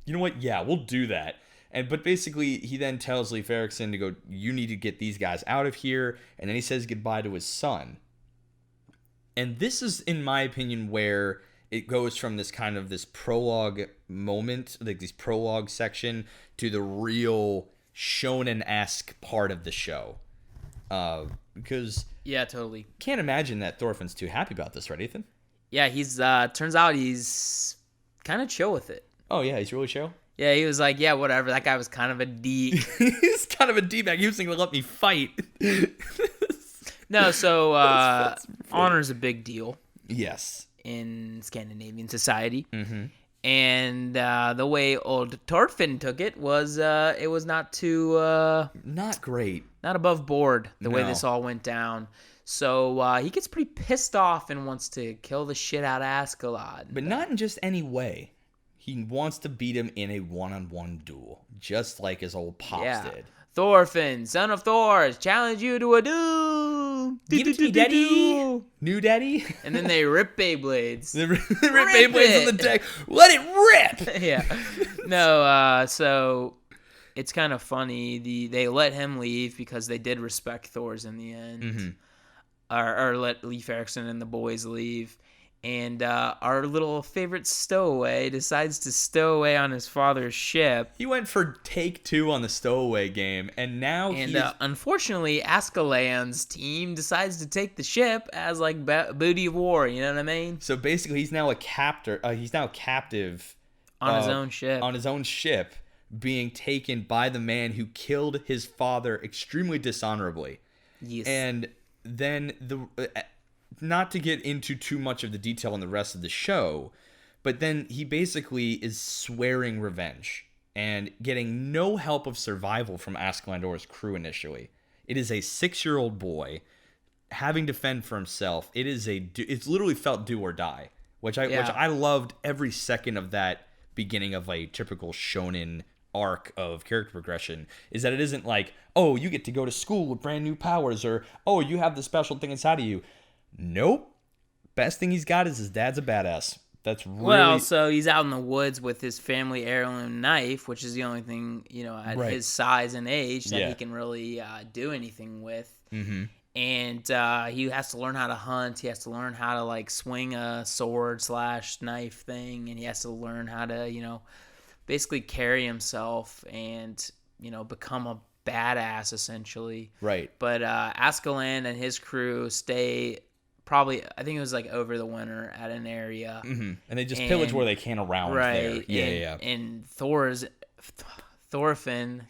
know what? Yeah, we'll do that. But basically, he then tells Leif Erikson to go, you need to get these guys out of here. And then he says goodbye to his son. And this is, in my opinion, where it goes from this kind of this prologue moment, like this prologue section, to the real shonen-esque part of the show. Because yeah, totally. Can't imagine that Thorfinn's too happy about this, right, Ethan? Yeah, he's turns out he's kind of chill with it. Oh yeah, he's really chill. Yeah, he was like, yeah, whatever. That guy was kind of a D. He's kind of a D-bag. He was going to let me fight. No, so honor's a big deal. Yes. In Scandinavian society. Mm-hmm. And the way old Thorfinn took it was not too... not great. Not above board, the way this all went down. So he gets pretty pissed off and wants to kill the shit out of Ascalon. But not in just any way. He wants to beat him in a one-on-one duel, just like his old pops did. Thorfinn, son of Thor, challenge you to a duel. Give it to me, daddy. New daddy. And then they rip Beyblades. They rip Beyblades on the deck. Let it rip. Yeah. No, so it's kind of funny. They let him leave because they did respect Thor's in the end. Mm-hmm. Or let Leif Erikson and the boys leave. And our little favorite stowaway decides to stow away on his father's ship. He went for take 2 on the stowaway game, and now unfortunately, Ascalon's team decides to take the ship as like booty of war. You know what I mean? So basically, he's now a captor. He's now captive on his own ship. On his own ship, being taken by the man who killed his father extremely dishonorably. Yes. And then not to get into too much of the detail in the rest of the show, but then he basically is swearing revenge and getting no help of survival from Ascalon's crew initially. It is a 6-year-old boy having to fend for himself. It's literally felt do or die, which I loved every second of that beginning of a typical shonen arc of character progression, is that it isn't like, oh, you get to go to school with brand new powers, or oh, you have the special thing inside of you. Nope. Best thing he's got is his dad's a badass. That's really... Well, so he's out in the woods with his family heirloom knife, which is the only thing, at his size and age that he can really do anything with. Mm-hmm. And he has to learn how to hunt. He has to learn how to, like, swing a sword/knife thing. And he has to learn how to, basically carry himself and, become a badass, essentially. Right. But Askeland and his crew stay... probably, I think it was like over the winter at an area. Mm-hmm. And they just pillage where they can around there. Yeah. And Thorfinn,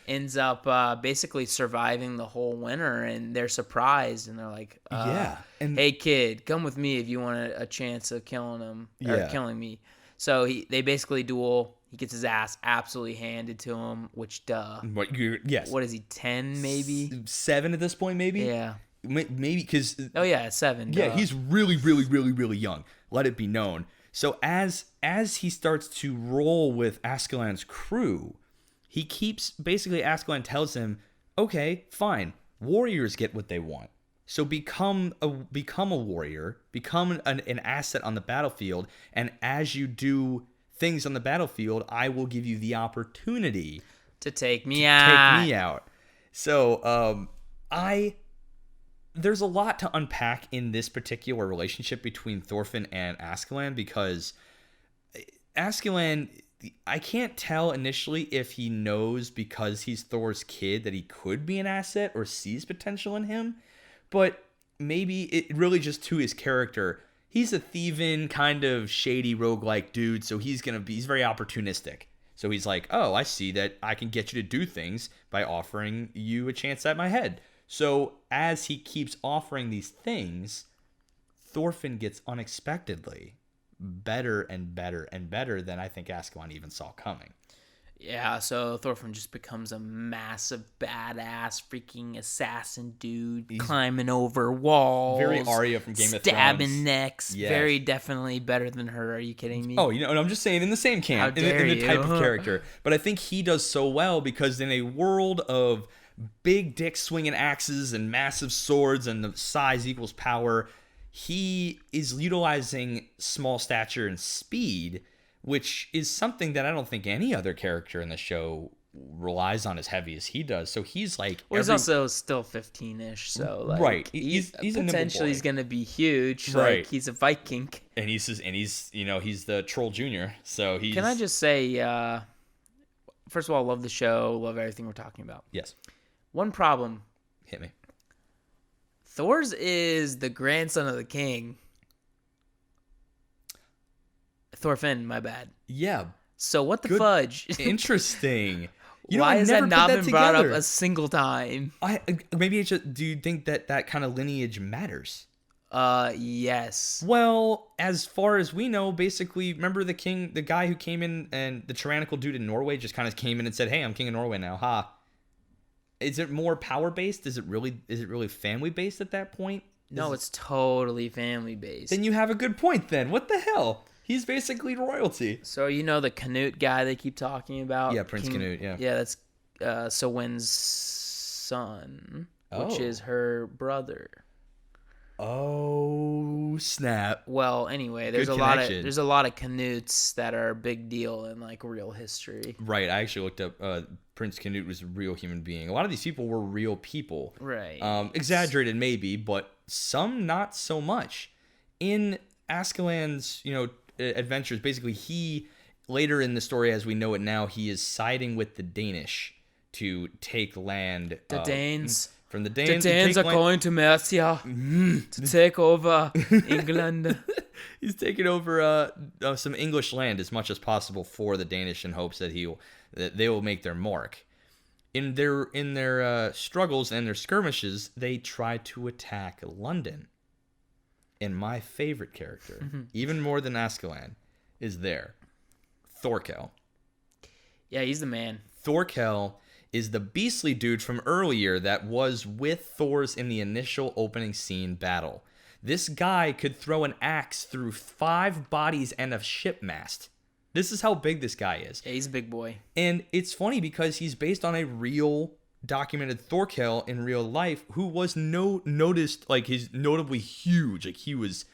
ends up basically surviving the whole winter, and they're surprised, and they're like, hey kid, come with me if you want a chance of killing him, or killing me. So they basically duel. He gets his ass absolutely handed to him, which, yes. What is he, 10 maybe? 7 at this point, maybe? Yeah. Maybe because... Oh, yeah, 7. Yeah, he's really, really, really, really young. Let it be known. So as he starts to roll with Askeland's crew, he keeps... Basically, Askeland tells him, okay, fine. Warriors get what they want. So become a warrior. Become an asset on the battlefield. And as you do things on the battlefield, I will give you the opportunity... to take me out. Take me out. So, there's a lot to unpack in this particular relationship between Thorfinn and Askeland, because Askeland, I can't tell initially if he knows because he's Thor's kid that he could be an asset or sees potential in him, but maybe it really just to his character. He's a thieving, kind of shady roguelike dude, so he's very opportunistic. So he's like, oh, I see that I can get you to do things by offering you a chance at my head. So as he keeps offering these things, Thorfinn gets unexpectedly better and better and better than I think Askeland even saw coming. Yeah, so Thorfinn just becomes a massive badass freaking assassin dude, climbing over walls. Very Arya from Game of Thrones. Stabbing necks. Yes. Very definitely better than her. Are you kidding me? Oh, and I'm just saying in the same camp, in the type of character. But I think he does so well because in a world of big dicks swinging axes and massive swords and the size equals power, he is utilizing small stature and speed, which is something that I don't think any other character in the show relies on as heavy as he does. So he's like... Well, he's also still 15-ish, so... like, right. He's potentially he's going to be huge. Right. Like, he's a Viking. And he's he's the Troll Junior, so he's... Can I just say, first of all, love the show, love everything we're talking about. Yes. One problem. Hit me. Thor's is the grandson of the king. Thorfinn, my bad. Yeah. So what the fudge? Interesting. Why has that not been brought up a single time? Maybe it's just, do you think that kind of lineage matters? Yes. Well, as far as we know, basically, remember the guy who came in, and the tyrannical dude in Norway just kind of came in and said, hey, I'm king of Norway now. Ha. Is it more power-based? Is it really family-based at that point? No, it's totally family-based. Then you have a good point then. What the hell? He's basically royalty. So the Canute guy they keep talking about? Yeah, Prince Canute, yeah. Yeah, that's Sewin's son, which is her brother. Oh, snap. Well, anyway, there's a lot of Canutes that are a big deal in like real history. Right. I actually looked up Prince Canute was a real human being. A lot of these people were real people. Right. Exaggerated maybe, but some not so much. In Askeland's, adventures, basically he later in the story as we know it now, he is siding with the Danish to take land. The Danes. From the Danes. The Danes are going to Mercia to take over England. He's taking over some English land as much as possible for the Danish in hopes that they will make their mark. In their struggles and their skirmishes, they try to attack London. And my favorite character, even more than Askeland, is there. Thorkel. Yeah, he's the man. Thorkel is the beastly dude from earlier that was with Thor's in the initial opening scene battle. This guy could throw an axe through 5 bodies and a ship mast. This is how big this guy is. Yeah, he's a big boy. And it's funny because he's based on a real documented Thorkel in real life who was noticed, like, he's notably huge. Like, he was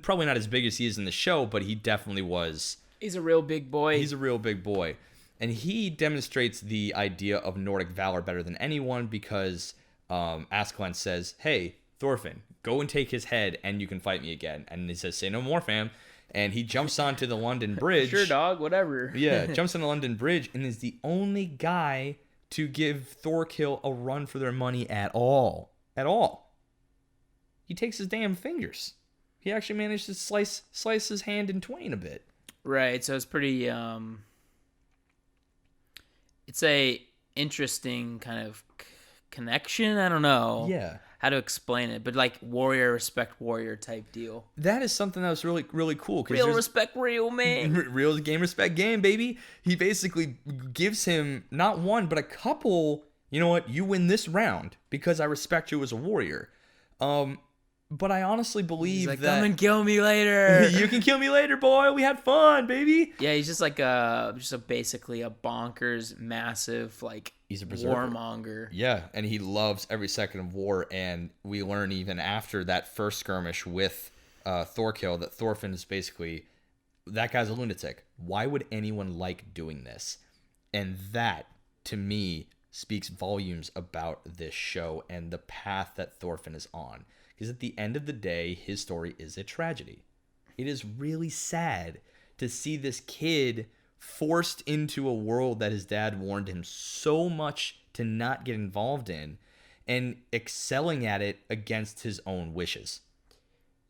probably not as big as he is in the show, but he definitely was. He's a real big boy. He's a real big boy. And he demonstrates the idea of Nordic valor better than anyone because Askeladd says, hey, Thorfinn, go and take his head and you can fight me again. And he says, say no more, fam. And he jumps onto the London Bridge. Sure, dog, whatever. Yeah, jumps on the London Bridge and is the only guy to give Thorkill a run for their money at all. At all. He takes his damn fingers. He actually managed to slice his hand in twain a bit. Right, so it's pretty it's a interesting kind of connection. I don't know. Yeah. How to explain it, but like warrior respect warrior type deal. That is something that was really, really cool. Real respect real, man. Real game respect game, baby. He basically gives him not one, but a couple, you know what, you win this round because I respect you as a warrior. But I honestly believe he's like, that... come and kill me later. You can kill me later, boy. We had fun, baby. Yeah, he's just like basically a bonkers, massive, like, he's a berserker. warmonger. Yeah, and he loves every second of war, and we learn even after that first skirmish with Thorkill that Thorfinn is basically, that guy's a lunatic. Why would anyone like doing this? And that, to me, speaks volumes about this show and the path that Thorfinn is on. Because at the end of the day, his story is a tragedy. It is really sad to see this kid forced into a world that his dad warned him so much to not get involved in and excelling at it against his own wishes.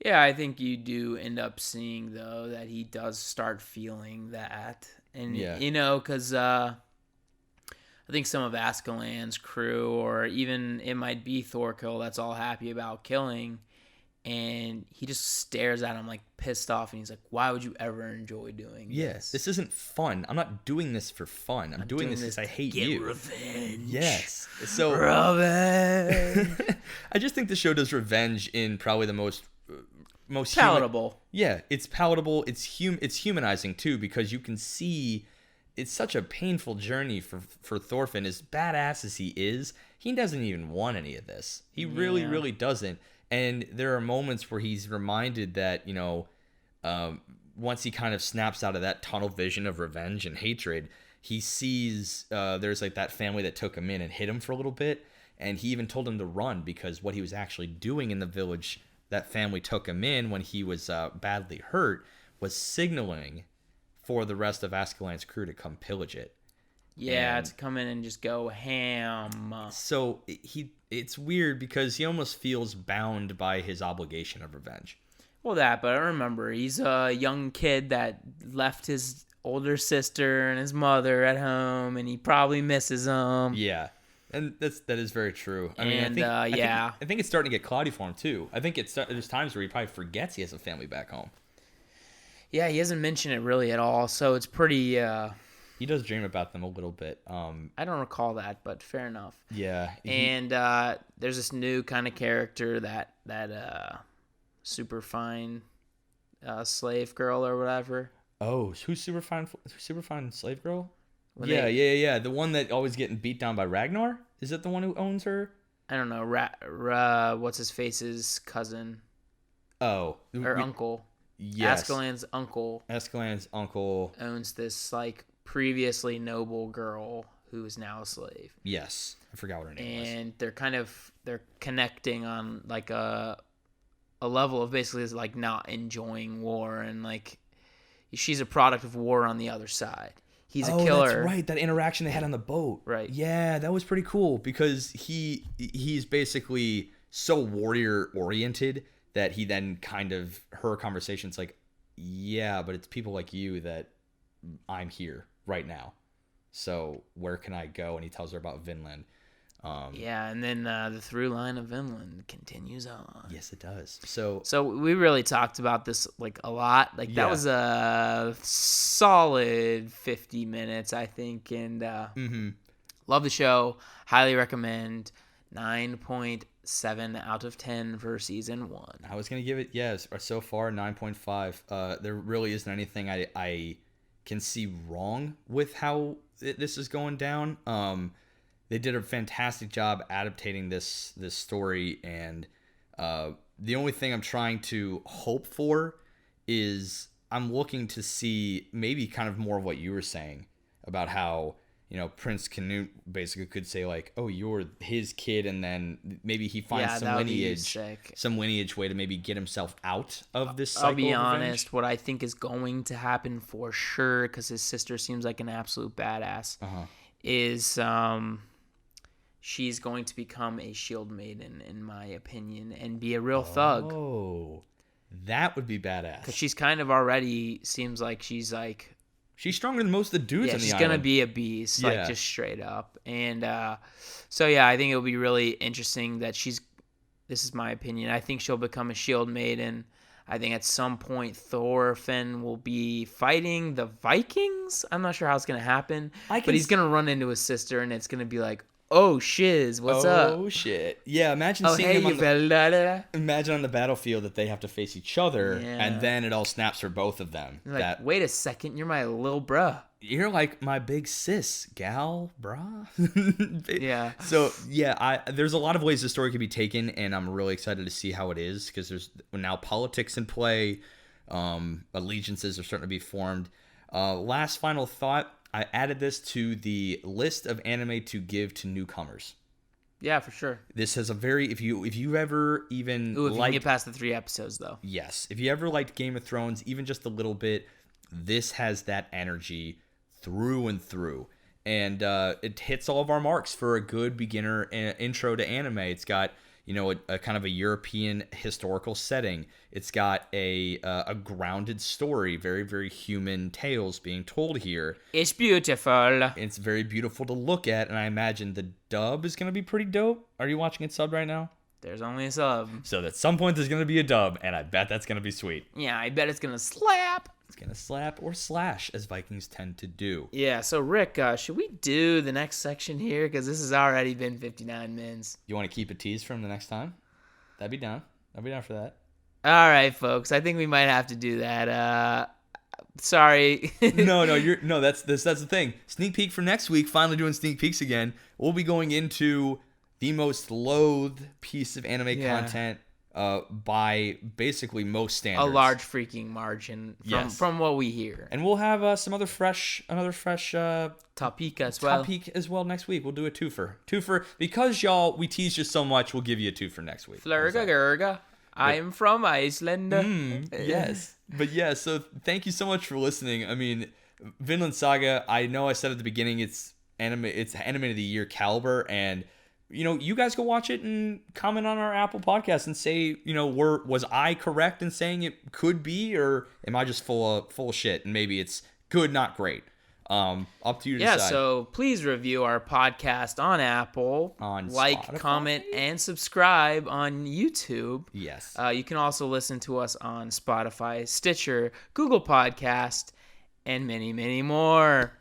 Yeah, I think you do end up seeing, though, that he does start feeling that. And, you know, because I think some of Askeladd's crew, or even it might be Thorkill that's all happy about killing, and he just stares at him like pissed off, and he's like, why would you ever enjoy doing this? This isn't fun. I'm not doing this for fun. I'm doing this because I hate you. Revenge. Yes. So revenge. I just think the show does revenge in probably the most palatable. Yeah, it's palatable. It's humanizing too, because you can see it's such a painful journey for Thorfinn. As badass as he is, he doesn't even want any of this. He really, really doesn't. And there are moments where he's reminded that, you know, once he kind of snaps out of that tunnel vision of revenge and hatred, he sees there's like that family that took him in and hit him for a little bit. And he even told him to run because what he was actually doing in the village that family took him in when he was badly hurt was signaling for the rest of Askeladd's crew to come pillage it. Yeah, to come in and just go ham. So it's weird because he almost feels bound by his obligation of revenge. Well, but I remember he's a young kid that left his older sister and his mother at home, and he probably misses them. Yeah, and that is very true. I think it's starting to get cloudy for him too. I think there's times where he probably forgets he has a family back home. Yeah, he hasn't mentioned it really at all, so it's pretty... He does dream about them a little bit. I don't recall that, but fair enough. Yeah. And there's this new kind of character that super fine slave girl or whatever. Oh, who's super fine slave girl? Yeah. The one that always getting beat down by Ragnar? Is that the one who owns her? I don't know. What's his face's cousin? Oh. Or uncle. Yes. Askeladd's uncle owns this like previously noble girl who is now a slave. Yes, I forgot what her name was. And they're connecting on like a level of basically like not enjoying war, and like she's a product of war on the other side. He's a killer. That's right. That interaction they had on the boat. Right. Yeah, that was pretty cool because he's basically so warrior oriented that he then kind of, her conversation's like, yeah, but it's people like you that I'm here right now. So where can I go? And he tells her about Vinland. And then the through line of Vinland continues on. Yes, it does. So we really talked about this like a lot. Like that was a solid 50 minutes, I think. And love the show. Highly recommend. 9.7 out of 10 for season 1. I was going to give it, so far 9.5. There really isn't anything I can see wrong with how this is going down. They did a fantastic job adaptating this story, and the only thing I'm trying to hope for is I'm looking to see maybe kind of more of what you were saying about how, Prince Canute basically could say like, oh, you're his kid, and then maybe he finds some lineage way to maybe get himself out of this cycle. I'll be honest, what I think is going to happen for sure, because his sister seems like an absolute badass, is she's going to become a shield maiden, in my opinion, and be a real thug. Oh, that would be badass. Because she's kind of already seems like she's stronger than most of the dudes in the she's island. Gonna be a beast, like just straight up. And so yeah, I think it'll be really interesting that this is my opinion, I think she'll become a shield maiden. I think at some point Thorfinn will be fighting the Vikings. I'm not sure how it's gonna happen, but he's gonna run into his sister, and it's gonna be like, oh shiz, what's up? Oh shit. Yeah, imagine seeing him imagine on the battlefield that they have to face each other, and then it all snaps for both of them. Like, wait a second, you're my little bruh. You're like my big sis, gal, brah. Yeah. So, yeah, there's a lot of ways the story could be taken, and I'm really excited to see how it is, because there's now politics in play. Allegiances are starting to be formed. Last final thought. I added this to the list of anime to give to newcomers. Yeah, for sure. This has a very if you ever even if you can get past the 3 episodes though. Yes, if you ever liked Game of Thrones, even just a little bit, this has that energy through and through, and it hits all of our marks for a good beginner intro to anime. It's got a kind of a European historical setting. It's got a grounded story, very, very human tales being told here. It's beautiful. It's very beautiful to look at, and I imagine the dub is going to be pretty dope. Are you watching it subbed right now? There's only a sub. So at some point there's going to be a dub, and I bet that's going to be sweet. Yeah, I bet it's going to slap. It's going to slap or slash, as Vikings tend to do. Yeah, so Rick, should we do the next section here? Because this has already been 59 minutes. You want to keep a tease from the next time? I'd be down for that. All right, folks. I think we might have to do that. Sorry. No, that's the thing. Sneak peek for next week. Finally doing sneak peeks again. We'll be going into the most loathed piece of anime content by basically most standards. A large freaking margin from what we hear. And we'll have another fresh topic as well. Topic as well next week. We'll do a twofer because y'all we teased you so much. We'll give you a twofer next week. Flurga Gurga. I'm from Iceland. Yes. But yeah, so thank you so much for listening. I mean, Vinland Saga, I know I said at the beginning it's anime of the year caliber, and you guys go watch it and comment on our Apple podcast and say, was I correct in saying it could be, or am I just full of shit and maybe it's good, not great? Up to you to decide. Yeah, so please review our podcast on Apple, on like, Spotify? comment, and subscribe on YouTube. Yes. You can also listen to us on Spotify, Stitcher, Google Podcast, and many, many more.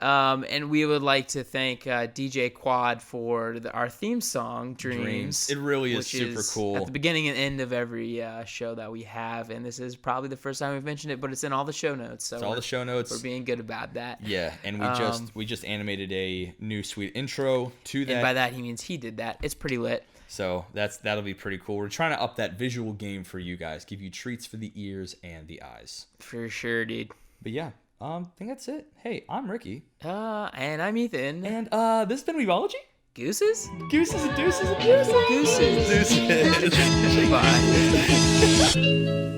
And we would like to thank DJ Quad for our theme song, Dreams. It really is super cool. At the beginning and end of every show that we have. And this is probably the first time we've mentioned it, but it's in all the show notes. So it's all the show notes. We're being good about that. Yeah, and we just animated a new sweet intro to that. And by that, he means he did that. It's pretty lit. So that'll be pretty cool. We're trying to up that visual game for you guys. Give you treats for the ears and the eyes. For sure, dude. But yeah. I think that's it. Hey, I'm Ricky. And I'm Ethan. And this has been Weebology. Gooses? Gooses and deuces and deuces. Gooses. Deuces. Bye.